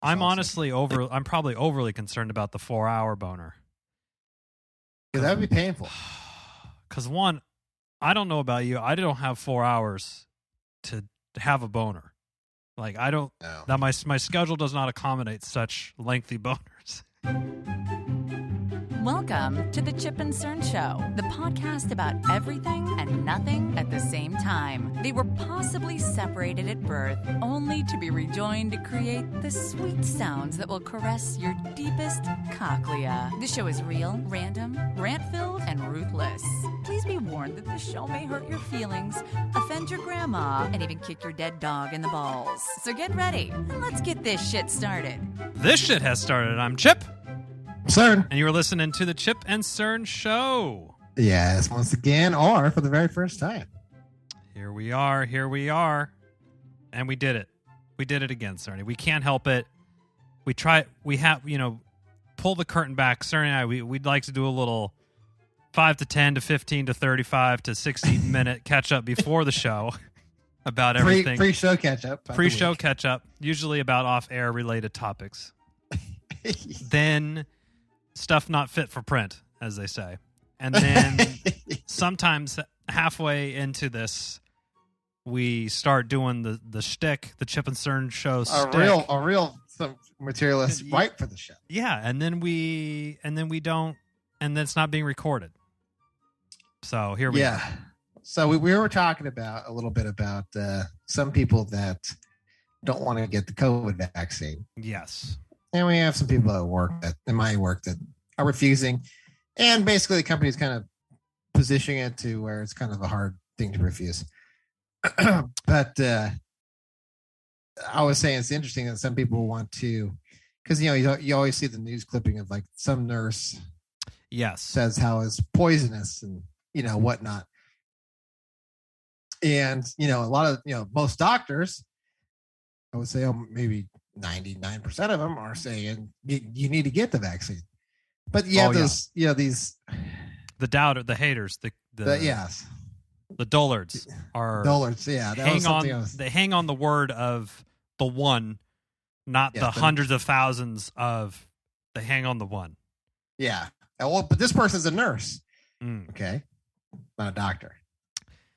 I'm probably overly concerned about the 4-hour boner. Yeah, that would be painful. Because one, I don't know about you. I don't have 4 hours to have a boner. Like I don't. No. That my schedule does not accommodate such lengthy boners. Welcome to the Chip and Cern Show, the podcast about everything and nothing at the same time. They were possibly separated at birth, only to be rejoined to create the sweet sounds that will caress your deepest cochlea. The show is real, random, rant-filled, and ruthless. Please be warned that this show may hurt your feelings, offend your grandma, and even kick your dead dog in the balls. So get ready, and let's get this shit started. This shit has started. I'm Chip. Cern. And you were listening to the Chip and Cern Show. Yes, once again, or for the very first time. Here we are. And we did it. We did it again, Cerny. We can't help it. Pull the curtain back. Cerny and I, we'd like to do a little 5 to 10 to 15 to 35 to 60 minute catch up before the show about everything. Pre-show catch up. Pre-show catch up, usually about off-air related topics. Then stuff not fit for print, as they say. And then sometimes halfway into this, we start doing the shtick, the Chip and Cern Show shtick. A real some material is right for the show. Yeah, and then we don't, and then it's not being recorded. So here we are. So we were talking about a little bit about some people that don't want to get the COVID vaccine. Yes. And we have some people at work in my work that are refusing. And basically the company's kind of positioning it to where it's kind of a hard thing to refuse. But I was saying it's interesting that some people want to, because, you always see the news clipping of like some nurse says how it's poisonous and, whatnot. And, a lot of, most doctors, I would say maybe 99% of them are saying you need to get the vaccine. But those, these the doubter, the haters, the dullards are dullards. Yeah, they hang on the word of the one, not the hundreds of thousands of. They hang on the one. Yeah. Well, but this person's a nurse. Okay, not a doctor.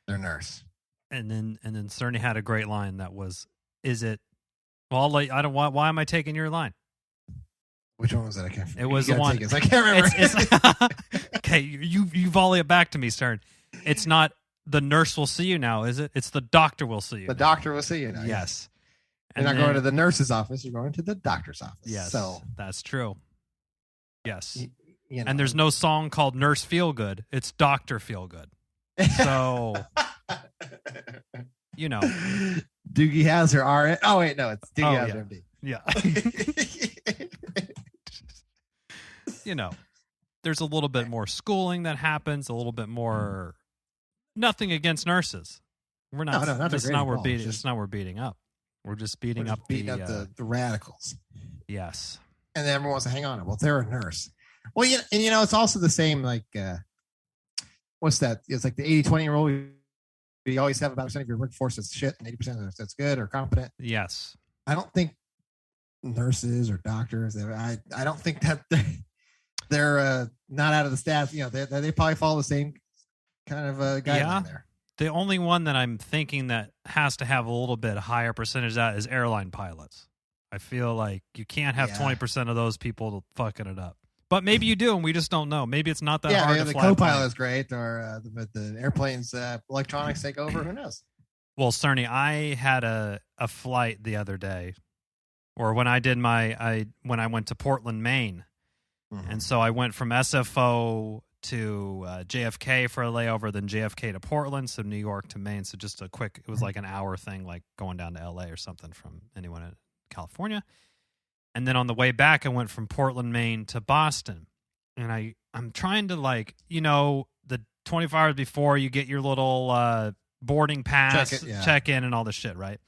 They're a nurse. And then Cerny had a great line that was, "Is it?" Well, why am I taking your line? Which one was that? I can't remember. It was the one. I can't remember. Okay, you volley it back to me, Cern. It's not the nurse will see you now, is it? It's the doctor will see you. The doctor will see you now. Yes. You're not going to the nurse's office. You're going to the doctor's office. Yes, so that's true. Yes. And there's no song called Nurse Feel Good. It's Doctor Feel Good. So, Doogie has her RN. Oh, wait, no, it's Doogie has her MD. Yeah. There's a little bit more schooling that happens, a little bit more. Nothing against nurses. We're not. No, it's not we're beating. It's not we're beating up. We're just beating up the radicals. Yes. And then everyone wants to hang on. Well, they're a nurse. Well, and it's also the same. Like, what's that? It's like the 80-20 rule. You always have about 1% of your workforce that's shit, and 80% that's good or competent. Yes. I don't think nurses or doctors. I don't think that they're not out of the staff. They probably follow the same kind of guideline there. The only one that I'm thinking that has to have a little bit higher percentage of that is airline pilots. I feel like you can't have 20% of those people fucking it up. But maybe you do, and we just don't know. Maybe it's not that hard to fly. The co-pilot is great, or the airplane's electronics take over. Who knows? Well, Cerny, I had a flight the other day, or when I did when I went to Portland, Maine, and so I went from SFO to JFK for a layover, then JFK to Portland, so New York to Maine. So just it was like an hour thing, like going down to LA or something from anyone in California. And then on the way back, I went from Portland, Maine to Boston. And I'm trying to the 24 hours before you get your little boarding pass, check in and all this shit, right?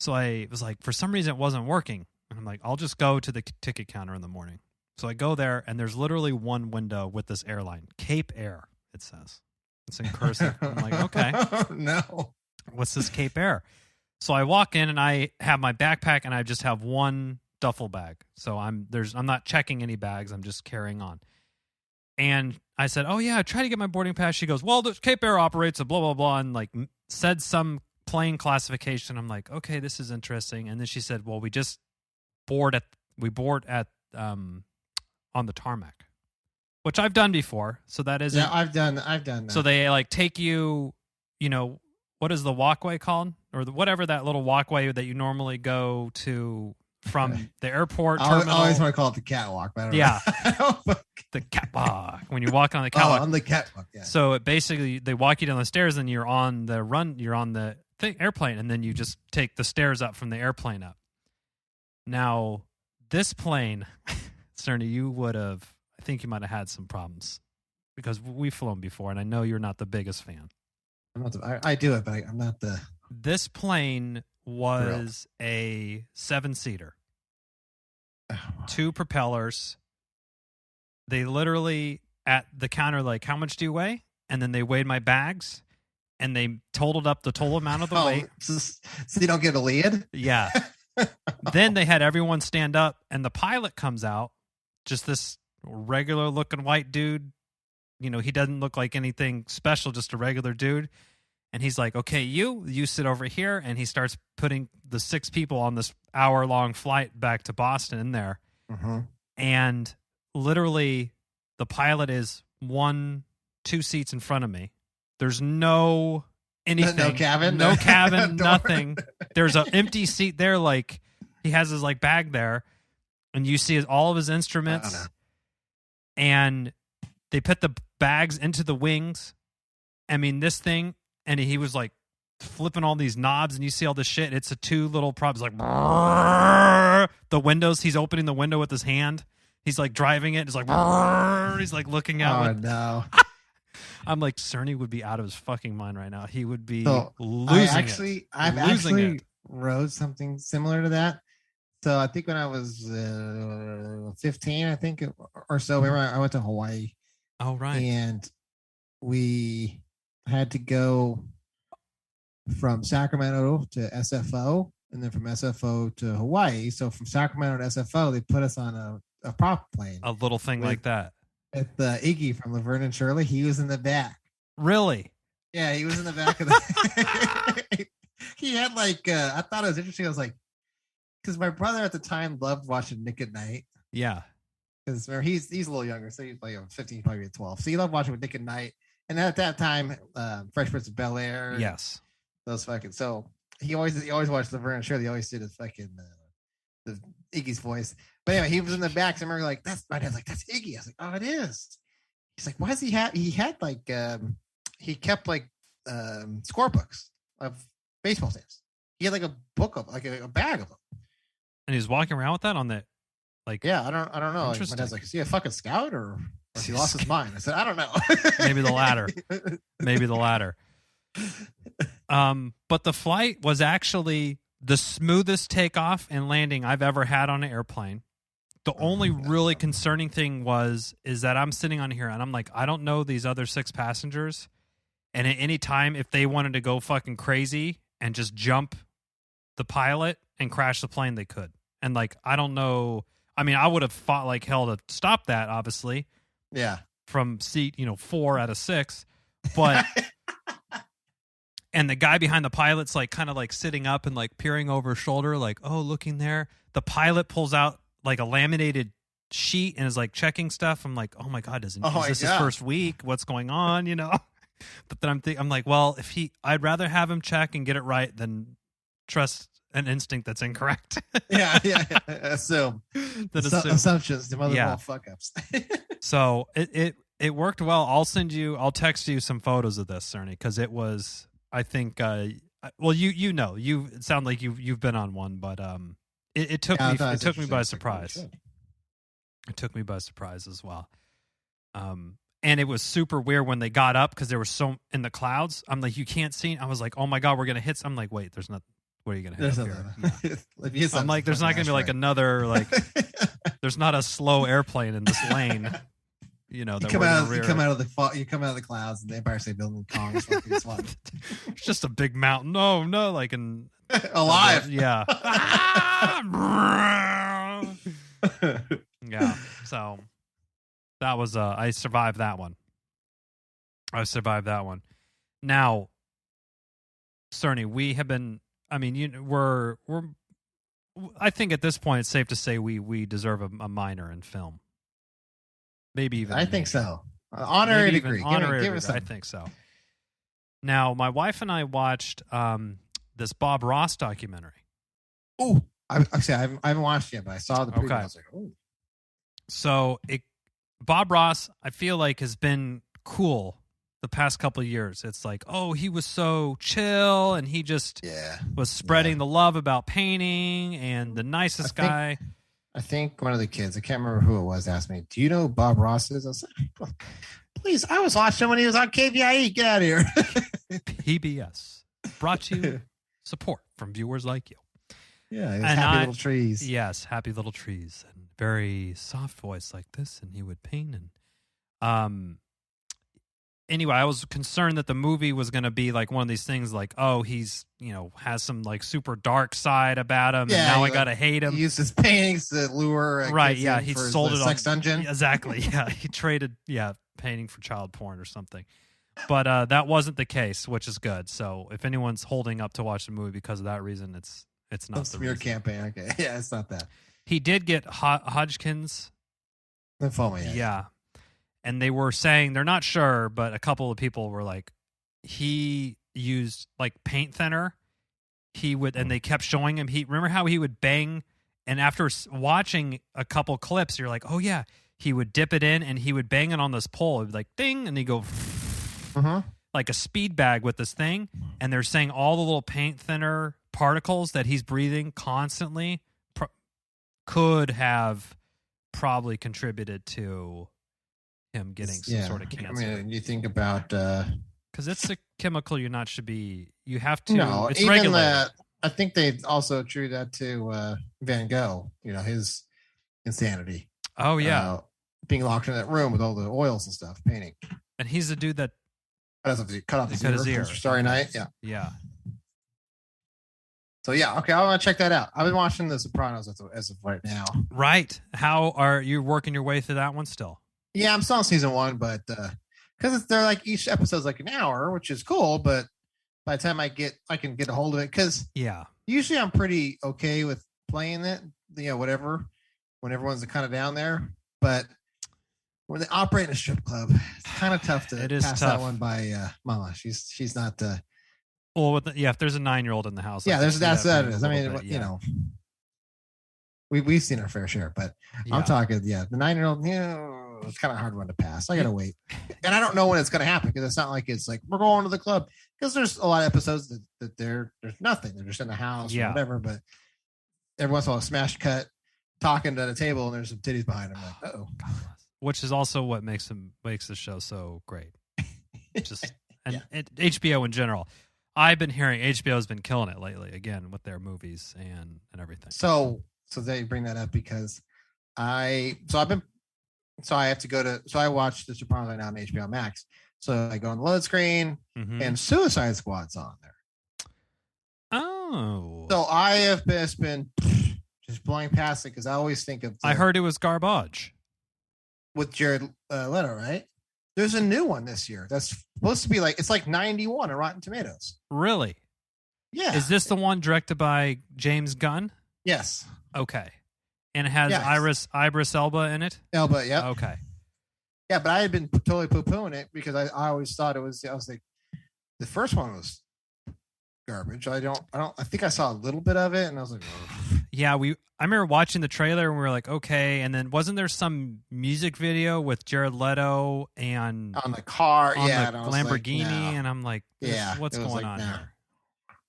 So I was like, for some reason it wasn't working. And I'm like, I'll just go to the ticket counter in the morning. So I go there, and there's literally one window with this airline. Cape Air, it says. It's in cursive. I'm like, okay. No. What's this Cape Air? So I walk in, and I have my backpack, and I just have one duffel bag. So I'm not checking any bags. I'm just carrying on. And I said, oh yeah, I tried to get my boarding pass. She goes, well, the Cape Air operates a blah, blah, blah. And like said some plane classification. I'm like, okay, this is interesting. And then she said, well, we board at on the tarmac, which I've done before. So that isn't. Yeah, I've done that. So they like take you, what is the walkway called? Or whatever that little walkway that you normally go to from the airport terminal. I always want to call it the catwalk. But I don't know. The catwalk. When you're walking on the catwalk. On the catwalk, yeah. So it basically, they walk you down the stairs and you're on the airplane, and then you just take the stairs up from the airplane up. Now, this plane, Cerny, I think you might have had some problems because we've flown before, and I know you're not the biggest fan. I do it, but I'm not the... This plane was a 7-seater. 2 propellers. They literally, at the counter, like, how much do you weigh? And then they weighed my bags, and they totaled up the total amount of the weight. So you don't get a lead? Yeah. Then they had everyone stand up, and the pilot comes out, just this regular-looking white dude. He doesn't look like anything special, just a regular dude. And he's like, okay, you sit over here. And he starts putting the 6 people on this hour-long flight back to Boston in there. Mm-hmm. And literally, the pilot is 1-2 seats in front of me. There's no anything. No cabin? No cabin, nothing. There's an empty seat there. Like, he has his like bag there. And you see all of his instruments. And they put the bags into the wings. I mean, this thing, and he was like flipping all these knobs, and you see all this shit. It's a 2 little props, like the windows. He's opening the window with his hand. He's like driving it. It's like he's like looking out. Oh no! I'm like, Cerny would be out of his fucking mind right now. He would be losing it. I've actually rode something similar to that. So I think when I was 15, I think or so, remember I went to Hawaii. Oh, right. And we had to go from Sacramento to SFO, and then from SFO to Hawaii. So from Sacramento to SFO, they put us on a prop plane. A little thing like that. With Iggy from Laverne and Shirley. He was in the back. Really? Yeah, he was in the back of the... He had like... I thought it was interesting. I was like... Because my brother at the time loved watching Nick at Night. Yeah. Because he's a little younger, so he's like 15, probably 12. So he loved watching with Nick at Night. And at that time, Fresh Prince of Bel-Air. Yes. Those fucking... So he always watched Laverne and Shirley. He always did his fucking... the Iggy's voice. But anyway, he was in the back. So I remember like, my dad's like, that's Iggy. I was like, oh, it is. He's like, why does he had like... he kept like score books of baseball teams. He had like a book of like a bag of them. And he was walking around with that on the, like, yeah, I don't know. Like, my dad's like, is he a fucking scout or he lost his mind? I said, I don't know. Maybe the latter. Maybe the latter. But the flight was actually the smoothest takeoff and landing I've ever had on an airplane. The only really concerning thing is that I'm sitting on here and I'm like, I don't know these other 6 passengers. And at any time, if they wanted to go fucking crazy and just jump the pilot and crash the plane, they could. And like, I don't know. I mean, I would have fought like hell to stop that, obviously. Yeah. From seat, 4 out of 6. But, and the guy behind the pilot's like kind of like sitting up and like peering over his shoulder, like, oh, looking there. The pilot pulls out like a laminated sheet and is like checking stuff. I'm like, oh my God, is this his first week? What's going on? But then I'm like, well, I'd rather have him check and get it right than trust an instinct that's incorrect. yeah. Assume. Assumptions, the mother fuck ups. So it worked well. I'll text you some photos of this, Cerny, because it was, I think, well, you sound like you've been on one, but it took me by surprise. It took me by surprise as well. And it was super weird when they got up because there was so in the clouds. I'm like, you can't see. I was like, oh my God, we're gonna hit. I'm like, wait, there's not. What are you gonna hit? Yeah. I'm like, there's not gonna be like another like. There's not a slow airplane in this lane. You come out of the clouds, and the Empire State Building Kong is fucking swatting. It's just a big mountain. No, like in alive. Yeah. Yeah. So that was I survived that one. Now, Cerny, we have been. I mean, we're. I think at this point it's safe to say we deserve a minor in film. Maybe even. I think so. Honorary degree. Give us I think so. Now, my wife and I watched this Bob Ross documentary. Oh, I haven't watched it yet, but I saw the preview. Okay. I was like, oh. So Bob Ross, I feel like, has been cool the past couple of years. It's like, oh, he was so chill, and he just was spreading the love about painting, and the nicest guy. I think one of the kids, I can't remember who it was, asked me, "Do you know who Bob Ross is?" I was like, "Please, I was watching him when he was on KVIE. Get out of here." PBS brought you support from viewers like you. Yeah, it was Happy Little Trees. Yes, Happy Little Trees, and very soft voice like this, and he would paint. And anyway, I was concerned that the movie was going to be like one of these things, like, oh, he's has some like super dark side about him, and now I gotta hate him. He used his paintings to lure, right? Yeah, he sold it on Sex Dungeon. Exactly. Yeah, he traded painting for child porn or something. But that wasn't the case, which is good. So if anyone's holding up to watch the movie because of that reason, it's not the smear reason. campaign. Okay, yeah, it's not that. He did get Hodgkin's Lymphoma. Yeah. And they were saying, they're not sure, but a couple of people were like, he used like paint thinner. He would, and they kept showing him. Remember how he would bang, and after watching a couple clips, you're like, oh yeah, he would dip it in and he would bang it on this pole. It would be like ding, and he'd go like a speed bag with this thing. And they're saying all the little paint thinner particles that he's breathing constantly could have probably contributed to him getting some sort of cancer. I mean, you think about because it's a chemical you have to. No, it's even regulated. that. I think they also attribute that to Van Gogh. His insanity. Oh yeah, being locked in that room with all the oils and stuff, painting. And he's the dude that cut off his ear. For Starry Night. Yeah. So yeah, okay, I want to check that out. I've been watching The Sopranos as of right now. Right. How are you working your way through that one still? Yeah, I'm still on season 1, but because they're like each episode's like an hour, which is cool. But by the time I can get a hold of it, because usually I'm pretty okay with playing it, whatever, when everyone's kind of down there. But when they operate in a strip club, it's kind of tough to pass that one by Mama. She's not. Well, if there's a 9-year-old in the house, that's that it is. I mean, we've seen our fair share, but I'm talking, the 9-year-old, it's kind of a hard one to pass. I gotta wait, and I don't know when it's gonna happen because it's not like it's like we're going to the club, because there's a lot of episodes that there's nothing. They're just in the house or whatever. But every once in a while, a smash cut, talking at a table, and there's some titties behind them. Like, oh, which is also what makes the show so great. Just and HBO in general. I've been hearing HBO's been killing it lately again with their movies and everything. So they bring that up because I have to go to, I watch The Sopranos right now on HBO Max. So I go on the load screen and Suicide Squad's on there. Oh. So I have been just blowing past it because I always think of I heard it was garbage. With Jared Leto, right? There's a new one this year that's supposed to be it's like 91 on Rotten Tomatoes. Really? Yeah. Is this the one directed by James Gunn? Yes. Okay. And it has Idris Elba in it? Elba, yeah. Okay. Yeah, but I had been totally poo-pooing it because I always thought I was like, the first one was garbage. I think I saw a little bit of it and I was like, oh. Yeah, I remember watching the trailer and we were like, okay. And then wasn't there some music video with Jared Leto and on the car, the Lamborghini? Like, no. And I'm like, what's going on here?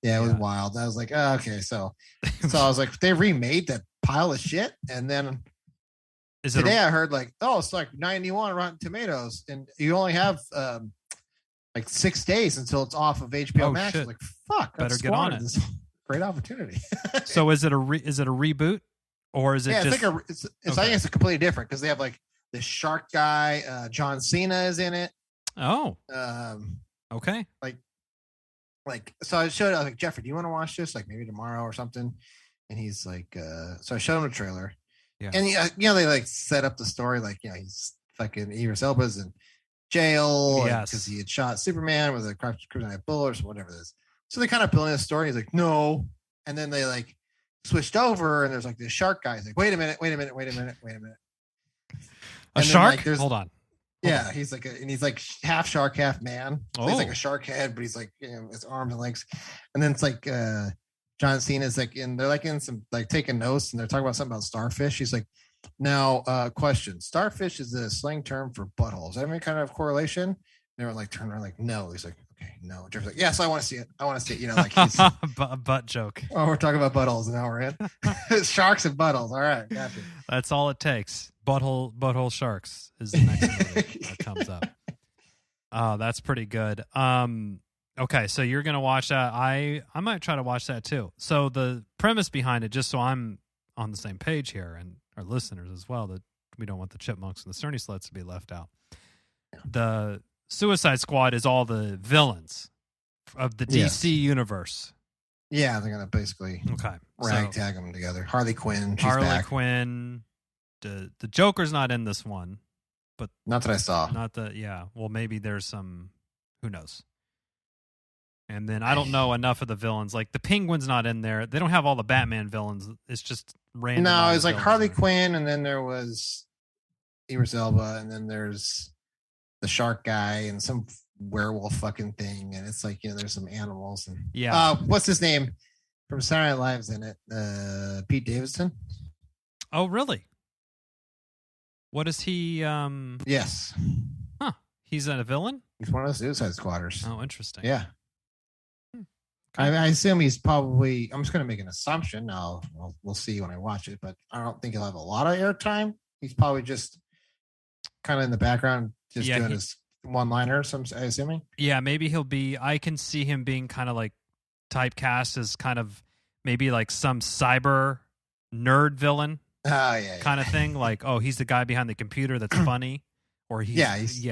Yeah, it was wild. I was like, oh, okay. So I was like, they remade that pile of shit. And then today I heard it's like 91 Rotten Tomatoes. And you only have 6 days until it's off of HBO Max. I was like, fuck, better get on it. This great opportunity. So is it a reboot, or is it just? I think it's completely different because they have the shark guy. John Cena is in it. Oh. Okay. So I showed. I was like, Jeffrey, do you want to watch this? Maybe tomorrow or something. And he's like, so I showed him a trailer. Yeah. And they like set up the story like he's fucking Idris Elba's in jail because he had shot Superman with a kryptonite bullet or whatever it is. So they kind of building a story. He's like, no, and then they like switched over, and there's like this shark guy. He's like, wait a minute. A shark? Hold on. Yeah, he's like he's like half shark, half man. So he's like a shark head, but he's like his arms and legs. And then it's like John Cena's like they're like in some like taking notes, and they're talking about something about starfish. He's like, now question: starfish is a slang term for buttholes. Is that any kind of correlation? And everyone like turned around like, no. He's like, okay, no. Jeff's like, yes, I want to see it. Like he's a butt joke. Oh, we're talking about buttholes now, right? Sharks and buttholes. All right, gotcha. That's all it takes. Butthole sharks is the next movie that comes up. Oh, that's pretty good. Okay, so you're gonna watch that. I might try to watch that too. So the premise behind it, just so I'm on the same page here, and our listeners as well, that we don't want the chipmunks and the Cerny sluts to be left out. The Suicide Squad is all the villains of the DC universe. Yeah, they're gonna basically ragtag them together. Harley Quinn, she's back. Quinn. The Joker's not in this one, but not that I saw. Well, maybe there's some. Who knows? And then I don't know enough of the villains. Like the Penguin's not in there. They don't have all the Batman villains. It's just random. No, it was like Harley Quinn, and then there was Idris Elba, and then there's the shark guy and some werewolf fucking thing, and it's like there's some animals and what's his name from Saturday Night Live's in it? Pete Davidson. Oh, really? What is he? Yes. Huh. He's a villain? He's one of the Suicide Squatters. Oh, interesting. Yeah. I assume he's probably. I'm just going to make an assumption. Now we'll see when I watch it, but I don't think he'll have a lot of airtime. He's probably just kind of in the background, just doing his one-liners. I'm assuming. Yeah, maybe he'll be. I can see him being kind of like typecast as kind of maybe like some cyber nerd villain. Kind of thing. Like, oh, he's the guy behind the computer that's funny. Or he's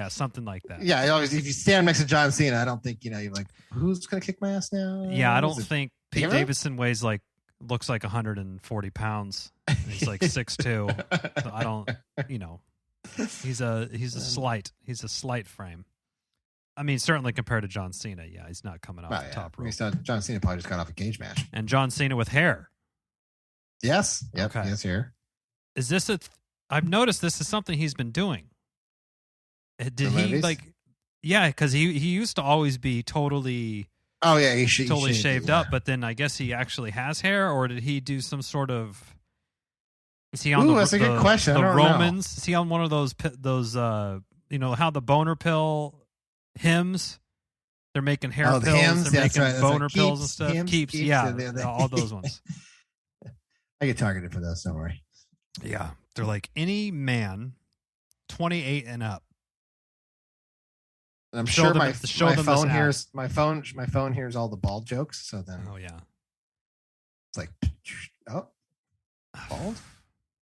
something like that. Yeah, always if you stand next to John Cena, I don't think you're like, who's gonna kick my ass now? Yeah, I don't think Pete Davidson looks like 140 pounds. He's like 6'2". So I don't, he's a slight frame. I mean, certainly compared to John Cena, he's not coming off the top rope. John Cena probably just got off a cage match. And John Cena with hair. Yes. Yep. Okay. Yes, hair. Is this I've noticed this is something he's been doing. Did he because he used to always be totally he shaved up, but then I guess he actually has hair, or did he do some sort of? Is he on that's a good question. The Romans? Is he on one of those how the boner pill hymns? They're making hair pills. Hymns? They're making boner like pills and stuff. Keeps all those ones. I get targeted for those. Don't worry. Yeah, they're like any man 28 and up. And I'm sure my phone hears all the bald jokes. So then, it's like, bald.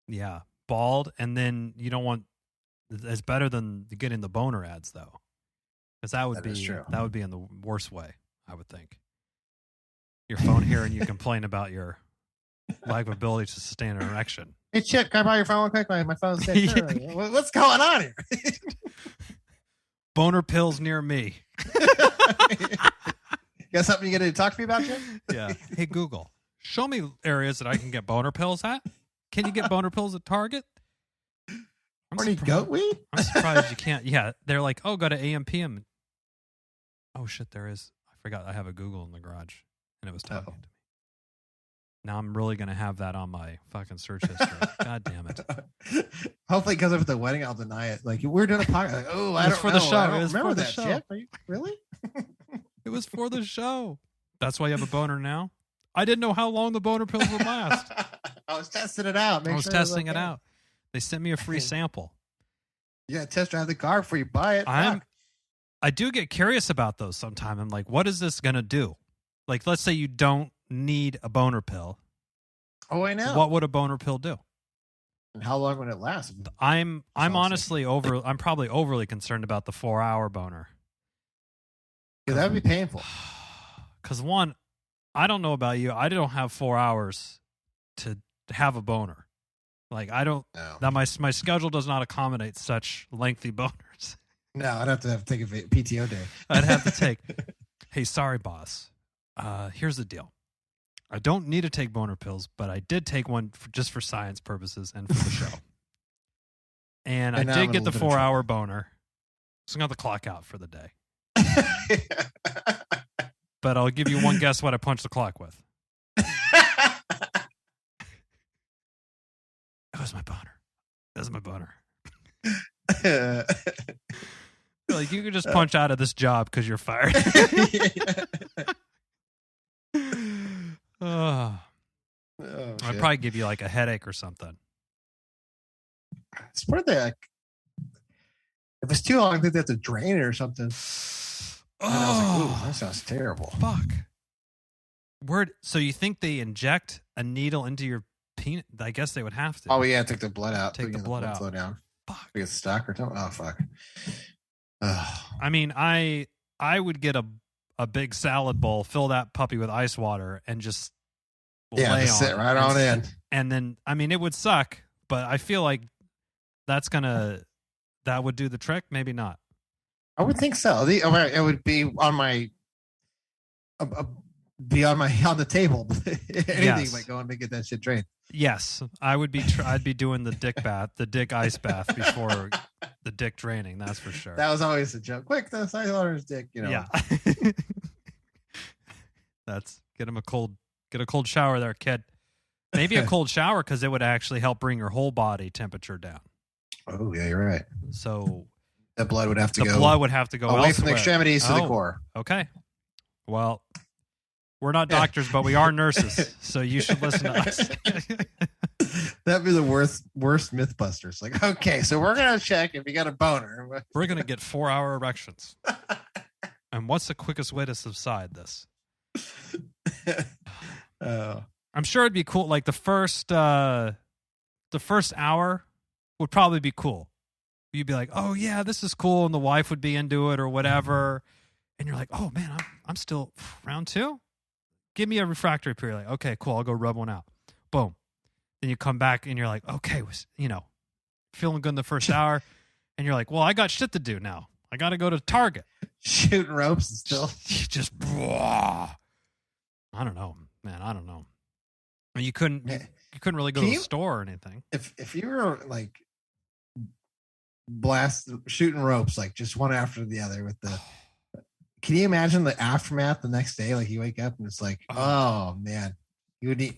Yeah, bald, and then you don't want. It's better than getting the boner ads though, because that would be in the worst way. I would think. Your phone hearing you complain about your lack of ability to sustain an erection. Hey, Chip, can I borrow your phone real quick? My phone's dead. What's going on here? Boner pills near me. Got something you got to talk to me about, Chip? Yeah. Hey, Google, show me areas that I can get boner pills at. Can you get boner pills at Target? Goat weed? I'm surprised you can't. Yeah, they're like, oh, go to AMPM. Oh, shit, there is. I forgot I have a Google in the garage, and it was talking to me. Now I'm really going to have that on my fucking search history. God damn it. Hopefully because of the wedding, I'll deny it. Like, we're doing a podcast. Like, I don't know. The show. I don't remember that shit. Are you, really? It was for the show. That's why you have a boner now? I didn't know how long the boner pills would last. I was testing it out. I was testing it out. They sent me a free sample. You got to test drive the car before you buy it. I do get curious about those sometimes. I'm like, what is this going to do? Like, let's say you don't need a boner pill. Oh, I know. What would a boner pill do? And how long would it last? I'm honestly I'm probably overly concerned about the 4-hour boner. Yeah, that would be painful. Because one, I don't know about you. I don't have 4 hours to have a boner. Like I don't. No. That my schedule does not accommodate such lengthy boners. No, I'd have to take a PTO day. I'd have to take. Hey, sorry, boss. Here's the deal. I don't need to take boner pills, but I did take one just for science purposes and for the show. And I did get the 4-hour boner. So I'm going to clock out for the day. But I'll give you one guess what I punched the clock with. It was my boner. That was my boner. Like you could just punch out of this job because you're fired. I'd probably give you like a headache or something. It's part of the, if it's too long, I think they have to drain it or something. And I was like, ooh, that sounds terrible. Fuck. So you think they inject a needle into your penis? I guess they would have to. Oh, yeah, take the blood out. Take the blood out. Flow down. Fuck. Get stuck or something. Oh, fuck. I mean, I would get a big salad bowl, fill that puppy with ice water, and just lay on sit right on in. And then, I mean, it would suck, but I feel like that would do the trick. Maybe not. I would think so. It would be on my, on the table. Anything Yes. like going to get that shit drained. Yes, I would be. I'd be doing the dick bath, the dick ice bath before the dick draining. That's for sure. That was always a joke. Quick, the ice water's dick. Yeah. That's get a cold shower there, kid. Maybe a cold shower because it would actually help bring your whole body temperature down. Oh yeah, you're right. So the blood would have to go. The blood would have to go away elsewhere. from the extremities to the core. Okay. Well, we're not doctors, but we are nurses, so you should listen to us. That'd be the worst Mythbusters. Like, okay, so we're gonna check if you got a boner. We're gonna get 4-hour erections. And what's the quickest way to subside this? I'm sure it'd be cool. Like the first hour would probably be cool. You'd be like, "Oh yeah, this is cool," and the wife would be into it or whatever. And you're like, "Oh man, I'm still round 2. Give me a refractory period." Like, okay, cool. I'll go rub one out. Boom. Then you come back and you're like, okay, feeling good in the first hour. And you're like, well, I got shit to do now. I got to go to Target. Shooting ropes and still. Just, I don't know, man. I don't know. You couldn't really go to the store or anything. If you were like shooting ropes, like just one after the other with the. Can you imagine the aftermath the next day? Like you wake up and it's like, oh man, you would need.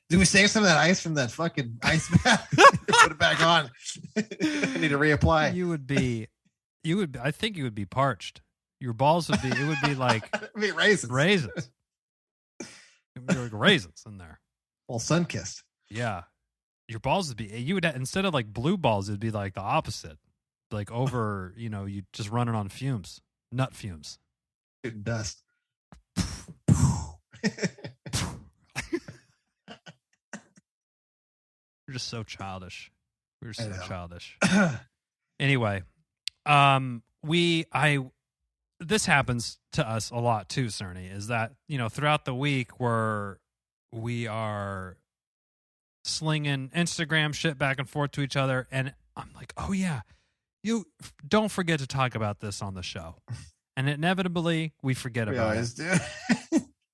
Do we save some of that ice from that fucking ice bath? Put it back on. I need to reapply. I think you would be parched. Your balls would be. It would be like it'd be raisins. It would be like raisins in there. Well, sun kissed. Yeah, your balls would be. You would instead of like blue balls, it'd be like the opposite. Like over, you just running on fumes, nut fumes. Dust. We're just so childish. We're so childish. Anyway, this happens to us a lot too, Cerny, is that, throughout the week we are slinging Instagram shit back and forth to each other. And I'm like, oh yeah, you don't forget to talk about this on the show. And inevitably we forget about it. We always do.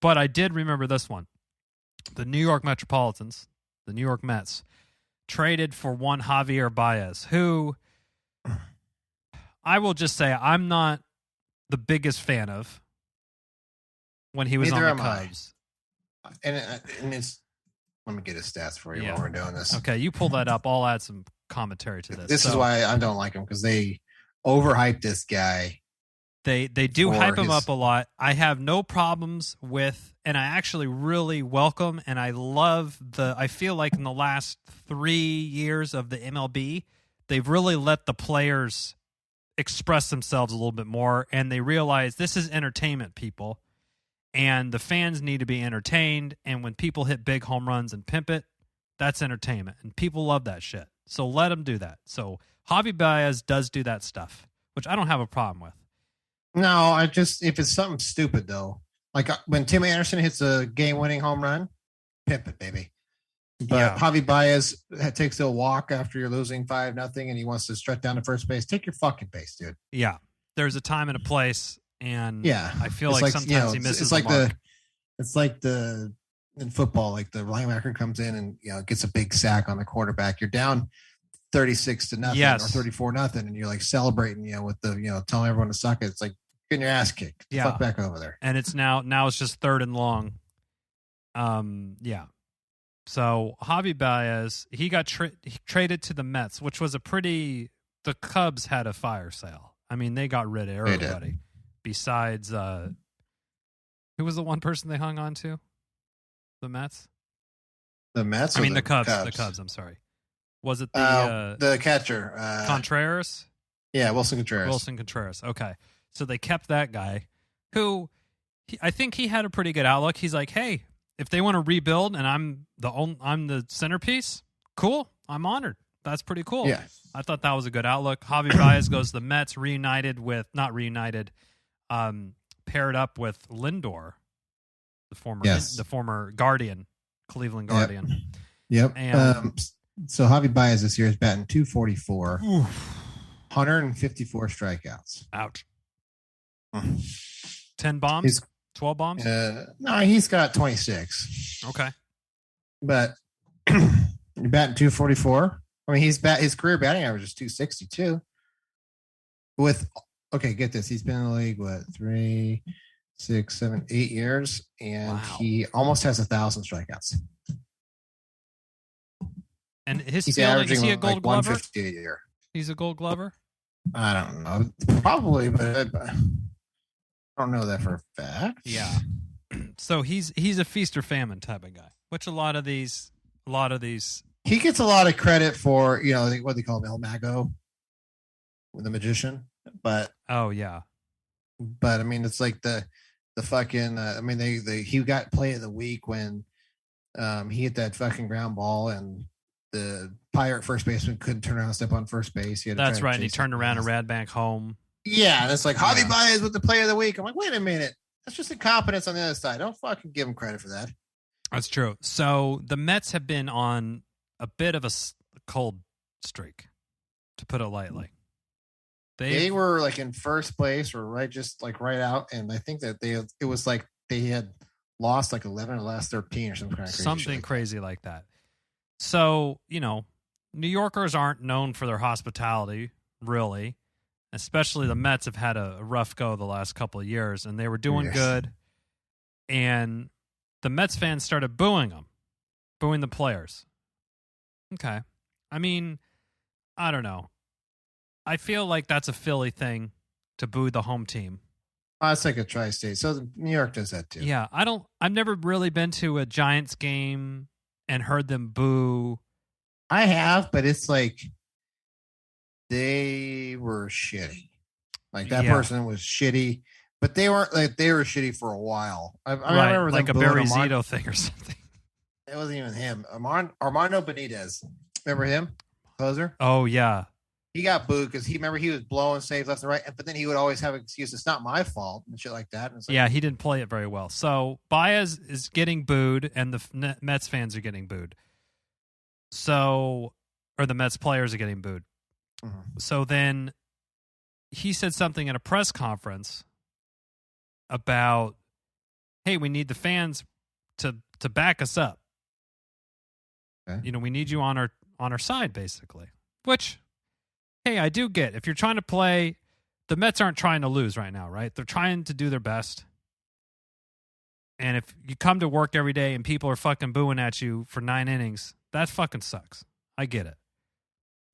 But I did remember this one. The New York Metropolitans, the New York Mets, traded for one Javier Baez, who I will just say I'm not the biggest fan of when he was on the Cubs. And it's, let me get his stats for you while we're doing this. Okay, you pull that up. I'll add some commentary to this. This is why I don't like him, because they overhyped this guy. They do hype him up a lot. I have no problems with, and I actually really welcome, and I love I feel like in the last 3 years of the MLB, they've really let the players express themselves a little bit more, and they realize this is entertainment, people, and the fans need to be entertained, and when people hit big home runs and pimp it, that's entertainment, and people love that shit. So let them do that. So Javi Baez does do that stuff, which I don't have a problem with. No, if it's something stupid though, like when Tim Anderson hits a game-winning home run, pimp it, baby. But Javi Baez takes a walk after you're losing 5-0, and he wants to strut down to first base. Take your fucking base, dude. Yeah, there's a time and a place, and I feel it's like sometimes he misses it's like the mark. It's like in football, like the linebacker comes in and gets a big sack on the quarterback. You're down 36-0 or 34-0, and you're like celebrating, with the telling everyone to suck it. It's like getting your ass kicked. Fuck back over there. And it's now it's just 3rd and long. So Javi Baez, he got traded to the Mets, which was the Cubs had a fire sale. I mean, they got rid of everybody besides, who was the one person they hung on to? The Mets? The Mets? I mean, the Cubs. The Cubs, I'm sorry. Was it the catcher? Contreras? Yeah, Wilson Contreras. Wilson Contreras. Okay. So they kept that guy who I think he had a pretty good outlook. He's like, hey, if they want to rebuild and I'm the centerpiece, cool. I'm honored. That's pretty cool. Yeah. I thought that was a good outlook. Javi Baez goes to the Mets, paired up with Lindor, the former Guardian, Cleveland Guardian. Yep. And so Javi Baez this year is batting .244, 154 strikeouts. Ouch. 10 bombs? 12 bombs? No, he's got 26. Okay. But you're batting .244. I mean, his career batting average is .262. Get this. He's been in the league, 3, 6, 7, 8 years, and he almost has 1,000 strikeouts. And is he a Gold Glover? 150 a year. He's a Gold Glover? I don't know. Probably, but I don't know that for a fact. Yeah. So he's a feast or famine type of guy, which a lot of these. He gets a lot of credit for what they call him, El Mago, the magician. But oh yeah. But I mean, it's like the fucking. He got play of the week when he hit that fucking ground ball and the Pirate first baseman couldn't turn around and step on first base. That's right. And he turned around and ran back home. Yeah, and it's like Javi Baez with the play of the week. I'm like, wait a minute. That's just incompetence on the other side. Don't fucking give him credit for that. That's true. So the Mets have been on a bit of a cold streak, to put it lightly. They were like in first place or right out. And I think that it was like they had lost like 11 of the last 13 or something crazy like that. So, New Yorkers aren't known for their hospitality, really. Especially the Mets have had a rough go the last couple of years, and they were doing good. And the Mets fans started booing the players. Okay. I mean, I don't know. I feel like that's a Philly thing to boo the home team. It's like a tri-state. So New York does that too. Yeah, I've never really been to a Giants game and heard them boo. I have, but it's like they were shitty. Like that person was shitty, but they weren't like they were shitty for a while. I remember like a Barry Zito thing or something. It wasn't even him. Armando Benitez. Remember him? Closer? Oh yeah. He got booed because he was blowing saves left and right, but then he would always have an excuse. It's not my fault and shit like that. And he didn't play it very well. So Baez is getting booed, and the Mets fans are getting booed. Or the Mets players are getting booed. Mm-hmm. So then he said something at a press conference about, hey, we need the fans to back us up. Okay. We need you on our side, basically. Which, hey, I do get. If you're trying to play, the Mets aren't trying to lose right now, right? They're trying to do their best. And if you come to work every day and people are fucking booing at you for 9 innings, that fucking sucks. I get it.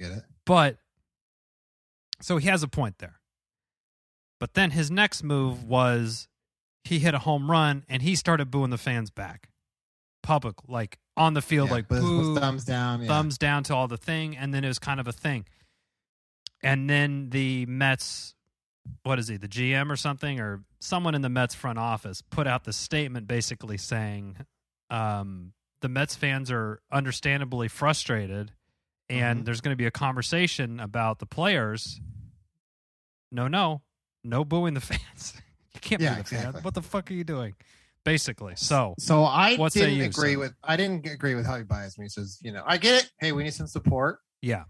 Get it? But, so he has a point there. But then his next move was he hit a home run and he started booing the fans back. Public, like on the field, like boo, with thumbs down. Yeah. Thumbs down to all the thing. And then it was kind of a thing. And then the Mets, what is he, the GM or something, or someone in the Mets front office put out this statement basically saying the Mets fans are understandably frustrated and there's going to be a conversation about the players. No booing the fans. You can't boo the fans. What the fuck are you doing? basically. So I what say didn't you, agree sir? with Javi Baez when he says, I get it. Hey, we need some support, Yeah.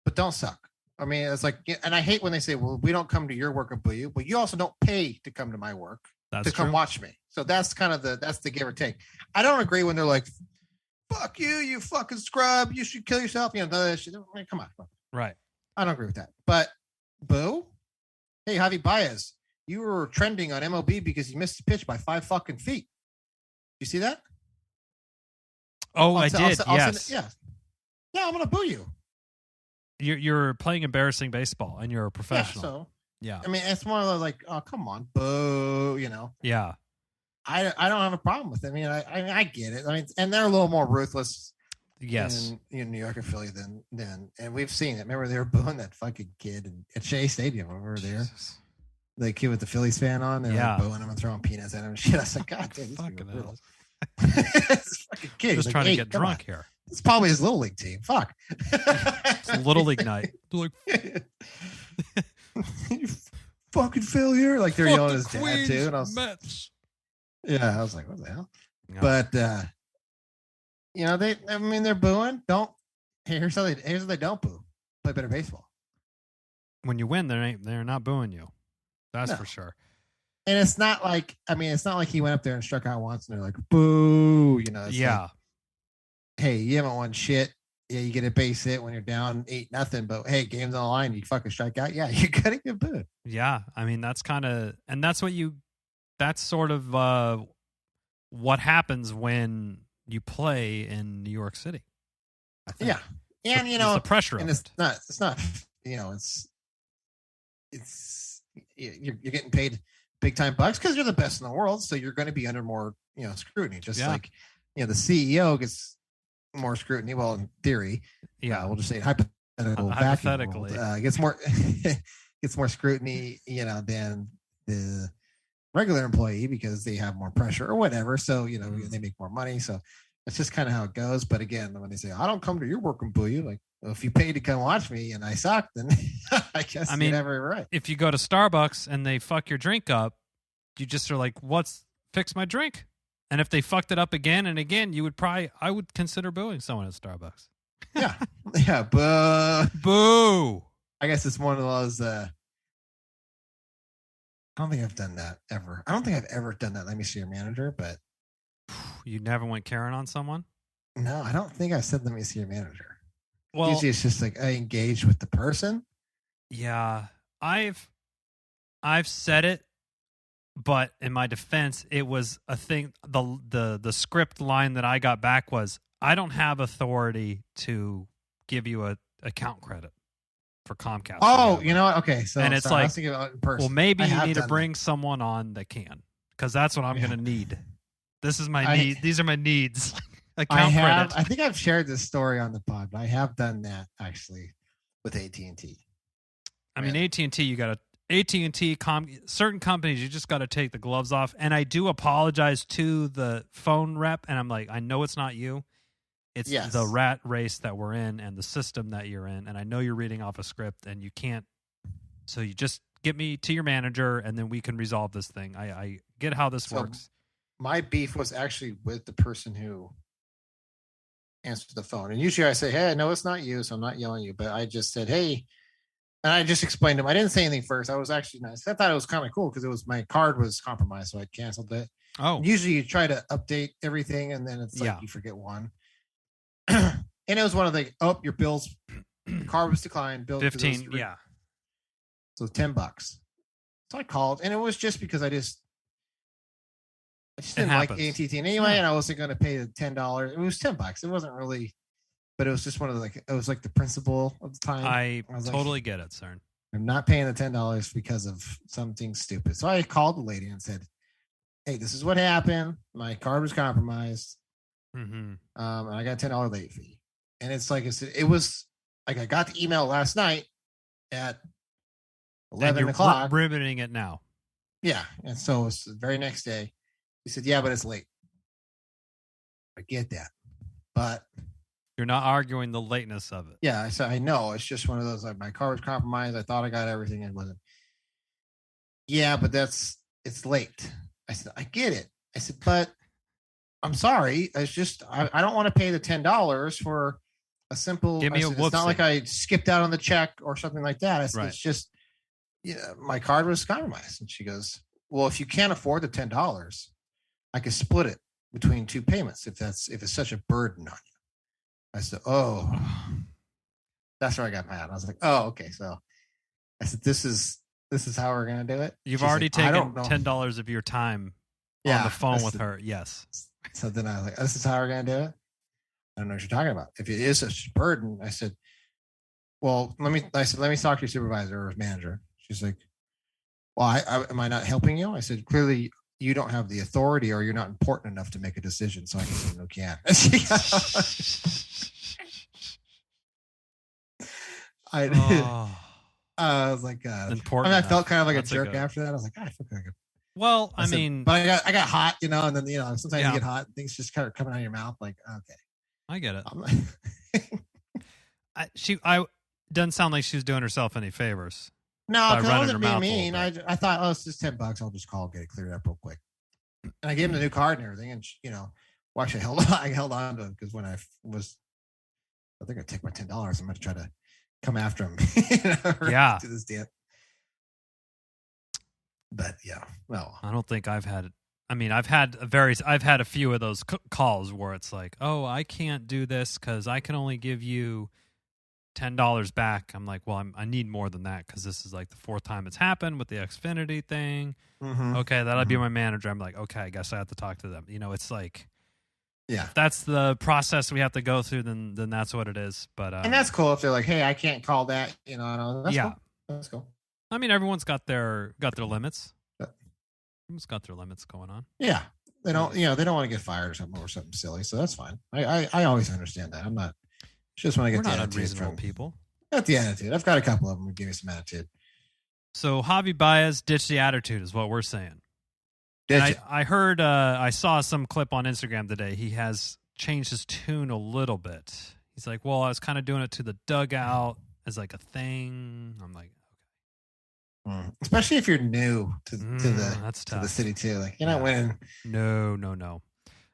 but don't suck. I mean, it's like, and I hate when they say, well, we don't come to your work and boo you, but you also don't pay to come to my work That's come true. watch me. So that's kind of that's the give or take. I don't agree when they're like, fuck you, you fucking scrub. You should kill yourself. That shit. I mean, come on. Right. I don't agree with that. But boo, hey, Javi Baez, you were trending on MLB because you missed the pitch by 5 fucking feet. You see that? Oh, I did. Yes. Yeah, I'm gonna boo you. You're playing embarrassing baseball, and you're a professional. Yeah, so yeah. I mean, it's more like, oh, come on, boo. Yeah. I don't have a problem with it. I mean, I get it. I mean, and they're a little more ruthless. Yes. In New York and Philly than and we've seen it. Remember they were booing that fucking kid at Shea Stadium over there. The kid with the Phillies fan on. They're like booing him and throwing peanuts at him and shit. I was like, God damn, this fucking brutal. This fucking kid. Just trying to get drunk here. It's probably his little league team. Fuck. It's a little league night. Like, you fucking failure. Like they're yelling at his dad too. And I was, Mets. yeah, I was like, what the hell? Yeah. But they're booing. Here's how they don't boo. Play better baseball. When you win, they're not booing you. That's for sure. And it's not like he went up there and struck out once and they're like, boo, It's like, hey, you haven't won shit. Yeah, you get a base hit when you're down 8-0, but hey, game's on the line, you fucking strike out. Yeah, you gotta get booed. Yeah, I mean that's sort of what happens when you play in New York City. I think. Yeah, and it's the pressure, and of it's not, it's you're getting paid big time bucks because you're the best in the world, so you're going to be under more scrutiny. Just like the CEO gets more scrutiny. Well, in theory, we'll just say hypothetically, gets more scrutiny, than the regular employee because they have more pressure or whatever. So they make more money. So that's just kind of how it goes. But again, when they say, I don't come to your work and boo you, like, well, if you paid to come watch me and I suck, then I guess you have every right. If you go to Starbucks and they fuck your drink up, you just are like, fix my drink? And if they fucked it up again and again, I would consider booing someone at Starbucks. Yeah. Yeah. Boo. I guess it's one of those, I don't think I've done that ever. I don't think I've ever done that. Let me see your manager, but you never went Karen on someone? No, I don't think I said, let me see your manager. Well, usually it's just like I engage with the person. Yeah, I've said it, but in my defense, it was a thing. The script line that I got back was, I don't have authority to give you a account credit for Comcast. Oh, you know what? Okay, so and it's like, well, maybe you need to bring someone on that can, because that's what I'm going to need. This is my need. These are my needs. Account credit. I think I've shared this story on the pod, but I have done that actually with AT&T. I mean, AT&T, you got to AT&T. Certain companies, you just got to take the gloves off. And I do apologize to the phone rep, and I'm like, I know it's not you. It's the rat race that we're in and the system that you're in. And I know you're reading off a script, and you can't. So you just get me to your manager, and then we can resolve this thing. I get how this works. My beef was actually with the person who answered the phone. And usually I say, hey, no, it's not you, so I'm not yelling at you. But I just said, hey, and I just explained to him. I didn't say anything first. I was actually nice. I thought it was kind of cool because my card was compromised, so I canceled it. Oh. And usually you try to update everything, and then it's like you forget one. And it was one of the, your bills, card was declined. Bill 15, So $10. So I called, and it was just because I just didn't like AT&T anyway, and I wasn't going to pay the $10. It was $10. It wasn't really, but it was just one of the, it was like the principle of the time. I totally get it, Cern. I'm not paying the $10 because of something stupid. So I called the lady and said, hey, this is what happened. My card was compromised. Mm-hmm. And I got a $10 late fee. And it's like, it was like, I got the email last night at 11 o'clock. Riveting it now. Yeah. And so it's the very next day. He said, yeah, but it's late. I get that. But you're not arguing the lateness of it. Yeah. I said, I know. It's just one of those, like, my car was compromised. I thought I got everything. And it wasn't. Yeah, but it's late. I said, I get it. I said, but I'm sorry. It's just, I don't want to pay the $10 for a simple, Give me I a said, it's not like whoopsie. I skipped out on the check or something like that. I said, Right. it's just, my card was compromised. And she goes, well, if you can't afford the $10, I could split it between two payments if it's such a burden on you. I said, oh, that's where I got mad. I was like, oh, okay. So I said, this is how we're going to do it. You've She's already like, I taken don't know. $10 of your time on the phone with her. Yes. So then I was like, this is how we're going to do it. I don't know what you're talking about. If it is such a burden, I said, well, let me talk to your supervisor or manager. She's like, well, am I not helping you? I said, clearly you don't have the authority or you're not important enough to make a decision. So I can say, no, can't. I was like, important. I felt kind of like That's a jerk after that. I was like, I feel like well, I mean, but I got hot, and then sometimes you get hot, and things just kind of coming out of your mouth. Like, okay, I get it. I doesn't sound like she was doing herself any favors. No, because I wasn't being mean. I thought, oh, it's just $10. I'll just call, get it cleared up real quick. And I gave him the new card and everything, and well, actually, I held on to it because when I think I take my $10. I'm going to try to come after him. To this day. But yeah, well, I don't think I've had. I mean, I've had a few of those calls where it's like, oh, I can't do this because I can only give you $10 back. I'm like, well, I need more than that because this is like the fourth time it's happened with the Xfinity thing. Mm-hmm. Okay, that'll be my manager. I'm like, okay, I guess I have to talk to them. It's like, yeah, if that's the process we have to go through, then that's what it is. But and that's cool if they're like, hey, I can't call that. That's cool. That's cool. I mean, everyone's got their limits. Everyone's got their limits going on. Yeah, they don't. They don't want to get fired or something silly. So that's fine. I always understand that. I'm not. Just want to get We're the not attitude unreasonable from people. Got the attitude. I've got a couple of them who give me some attitude. So Javi Baez ditched the attitude is what we're saying. I heard. I saw some clip on Instagram today. He has changed his tune a little bit. He's like, well, I was kind of doing it to the dugout as like a thing. I'm like, okay. Especially if you're new to the city too. Like you're not winning. No.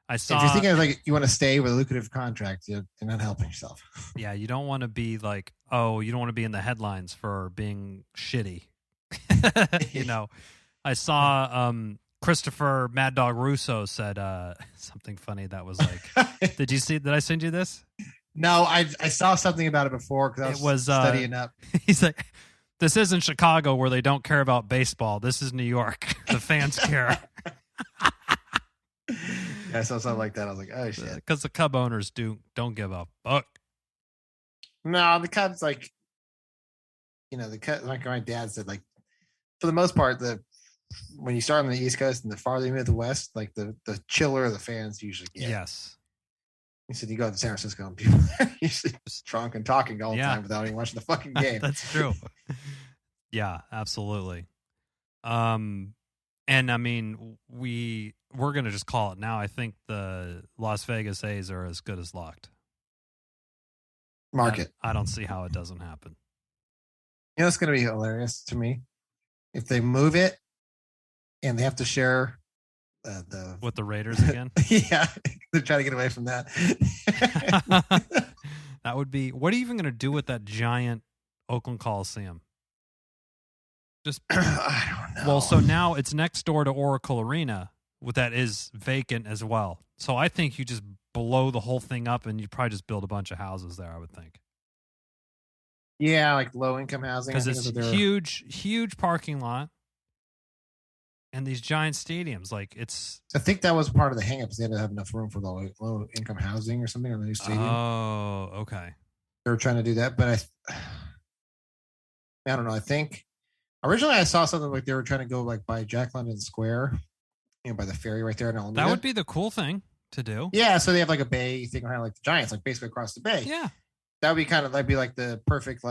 I saw. If you're thinking of like you want to stay with a lucrative contract, you're not helping yourself. Yeah, you don't want to be like, you don't want to be in the headlines for being shitty. I saw Christopher Mad Dog Russo said something funny that was like, did I send you this? No, I saw something about it before because I was studying up. He's like, this isn't Chicago where they don't care about baseball. This is New York. The fans care. Yeah, I saw something like that. I was like, oh shit. Because the Cub owners don't give a fuck. No, the Cubs like my dad said, like for the most part, when you start on the East Coast and the farther you move to the West, like the chiller the fans usually get. Yes. He said you go to San Francisco and people are usually just drunk and talking all the time without even watching the fucking game. That's true. Yeah, absolutely. And I mean, we're going to just call it now. I think the Las Vegas A's are as good as locked. Market. I don't see how it doesn't happen. It's going to be hilarious to me if they move it and they have to share with the Raiders again. Yeah, they're trying to get away from that. That would be. What are you even going to do with that giant Oakland Coliseum? Just I don't know. Well, so now it's next door to Oracle Arena, that is vacant as well. So I think you just blow the whole thing up and you probably just build a bunch of houses there, I would think. Yeah, like low income housing. Because it's huge parking lot and these giant stadiums. Like I think that was part of the hang-up. They had to have enough room for the low income housing or something on the new stadium. Oh, okay. They were trying to do that, but I don't know. I think originally I saw something like they were trying to go like by Jack London Square, by the ferry right there in Alameda. That would be the cool thing to do. Yeah, so they have like a bay thing kind of like the Giants, like basically across the bay. Yeah. That'd be like the perfect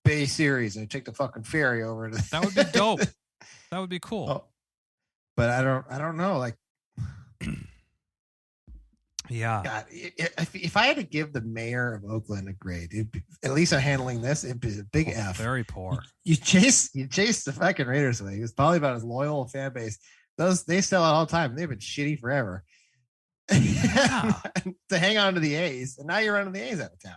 Bay Series and take the fucking ferry over to That would be dope. That would be cool. Oh, but I don't know. Like, yeah. God, if I had to give the mayor of Oakland a grade, at least on handling this, it'd be a big F. Very poor. You chase the fucking Raiders away. He was probably about as loyal a fan base They sell out all the time. They've been shitty forever. Yeah. To hang on to the A's, and now you're running the A's out of town.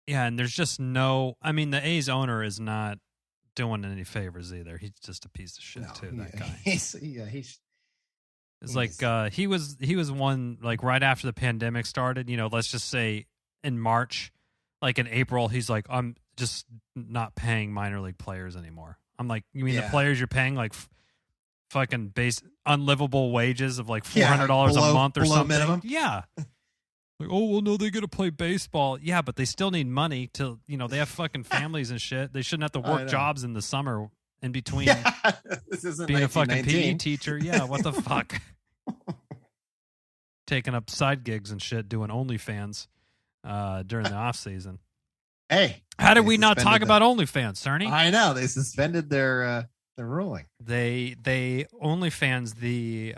Yeah, and there's just no. I mean, the A's owner is not doing any favors either. He's just a piece of shit too. That guy. He's It's like he was one like right after the pandemic started. You know, let's just say in March, like in April, he's like, I'm just not paying minor league players anymore. I'm like, you mean the players you're paying like fucking base unlivable wages of like $400 a month or something? Minimum. Yeah. Like, oh well, no, they got to play baseball. Yeah, but they still need money to, they have fucking families and shit. They shouldn't have to work jobs in the summer in between this isn't being a fucking PE 1919. teacher. Yeah, what the fuck? Taking up side gigs and shit, doing OnlyFans during the off season. Hey, how did we not talk about OnlyFans, Cerny? I know they suspended their ruling. They OnlyFans, the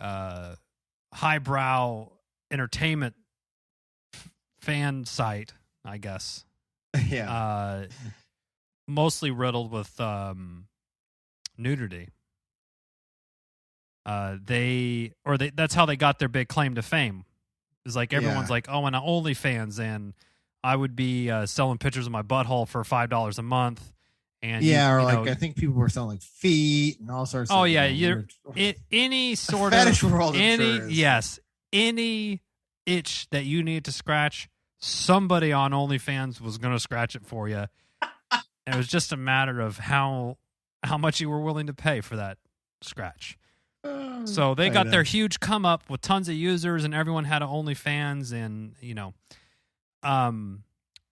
highbrow entertainment fan site, I guess. Yeah. Mostly riddled with nudity. That's how they got their big claim to fame. It's like everyone's like, oh, and OnlyFans, and I would be selling pictures of my butthole for $5 a month. And I think people were selling like feet and all sorts. Oh of, yeah, any sort fetish of world. Any itch that you need to scratch, somebody on OnlyFans was going to scratch it for you. And it was just a matter of how much you were willing to pay for that scratch. So they got their huge come up with tons of users, and everyone had an OnlyFans, and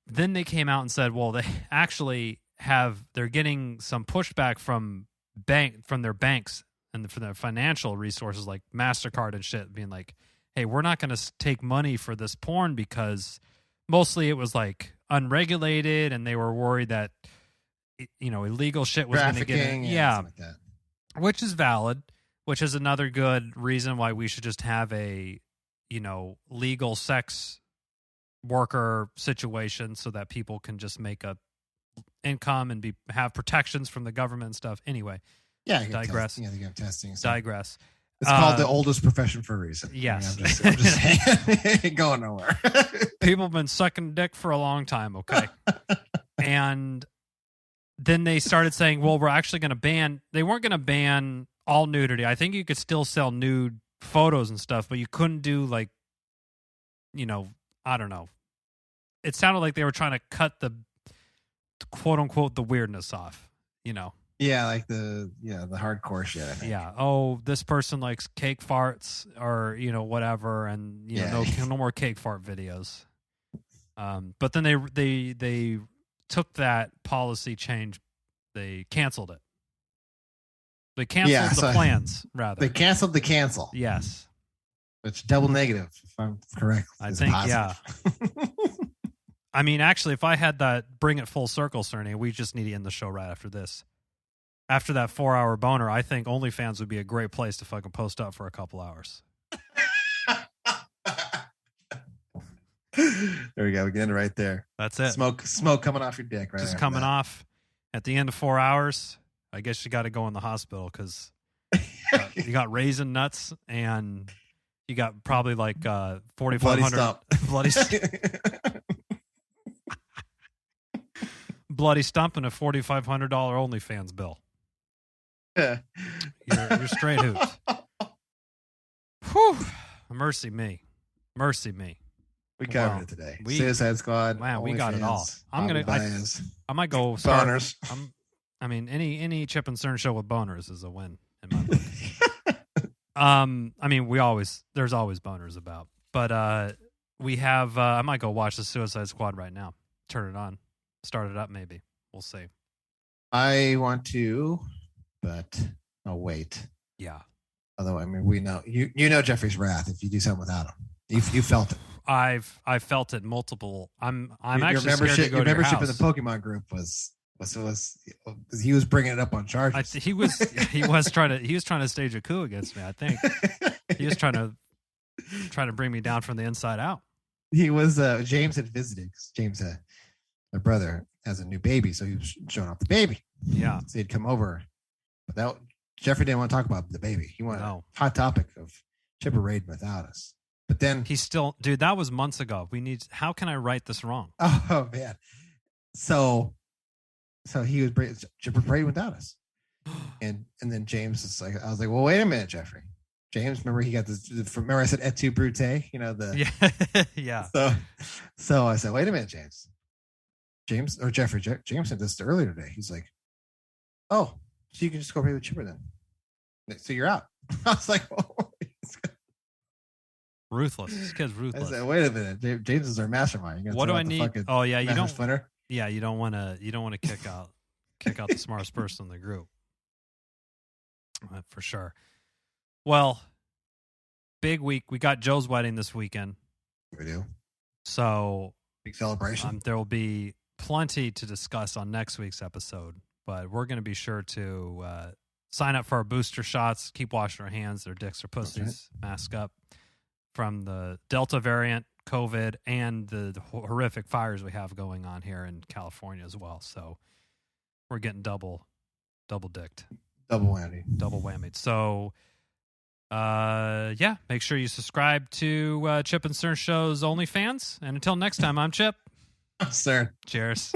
then they came out and said, well, they actually they're getting some pushback from their banks and from their financial resources like MasterCard and shit, being like, hey, we're not going to take money for this porn because mostly it was like unregulated, and they were worried that illegal shit was going to get in. Yeah, like that. Which is valid, which is another good reason why we should just have a legal sex worker situation so that people can just make a income and have protections from the government and stuff. Anyway, digress. They got testing. So. Digress. It's called the oldest profession for a reason. Yes. I'm just ain't going nowhere. People have been sucking dick for a long time, okay? And then they started saying, well, we're actually going to ban... They weren't going to ban all nudity. I think you could still sell nude photos and stuff, but you couldn't do like, I don't know. It sounded like they were trying to cut the quote-unquote the weirdness off, Yeah, like the hardcore shit, I think. Yeah. Oh, this person likes cake farts or, whatever. And, no more cake fart videos. But then they took that policy change. They canceled it. They canceled the plans, rather. They canceled the cancel. Yes. It's double negative, if I'm correct. I think, yeah. I mean, actually, if I had that bring it full circle, Cerny, we just need to end the show right after this. After that 4-hour boner, I think OnlyFans would be a great place to fucking post up for a couple hours. There we go. We get it right there. That's it. Smoke coming off your dick, right? Just coming off at the end of 4 hours. I guess you got to go in the hospital because you got raisin nuts and you got probably like 4,500 bloody stump and a $4,500 OnlyFans bill. You're straight hoops. Whew. Mercy me. We covered it today. Suicide Squad. Wow, we got it all. I might go start. Boners. Any Chip and Cern show with boners is a win in my book. There's always boners about. But we have. I might go watch the Suicide Squad right now. Turn it on. Start it up. Maybe we'll see. I want to, but I'll wait. Yeah. Although we know you know Jeffrey's wrath if you do something without him. You felt it. I've felt it multiple. I'm actually membership. Scared to go your to membership your in the Pokemon group was he was bringing it up on charges. He was trying to stage a coup against me. I think he was trying to bring me down from the inside out. He was James had visited. James, my brother, has a new baby, so he was showing off the baby. Yeah, so he'd come over. But Jeffrey didn't want to talk about the baby. He wanted a hot topic of Chipper raiding without us. But then he's still, dude, that was months ago. How can I write this wrong? Oh man. So he was Chipper raiding without us. And then James is like, I was like, well, wait a minute, Jeffrey. James, remember he got this, remember I said et tu brute, yeah. So I said, wait a minute, James or Jeffrey, James said this earlier today. He's like, oh, so you can just go play with Chipper then. So you're out. I was like, oh, ruthless. This kid's ruthless. I said, wait a minute. James is our mastermind. What do I need? Oh yeah, you don't. Splinter? Yeah, you don't want to kick out the smartest person in the group. For sure. Well, big week. We got Joe's wedding this weekend. We do. So big celebration. There will be plenty to discuss on next week's episode, but we're going to be sure to sign up for our booster shots. Keep washing our hands, their dicks or pussies. Right. Mask up from the Delta variant, COVID, and the horrific fires we have going on here in California as well. So we're getting double dicked. Double whammy. So, make sure you subscribe to Chip and Cern Show's OnlyFans. And until next time, I'm Chip. I'm Cern. Cheers.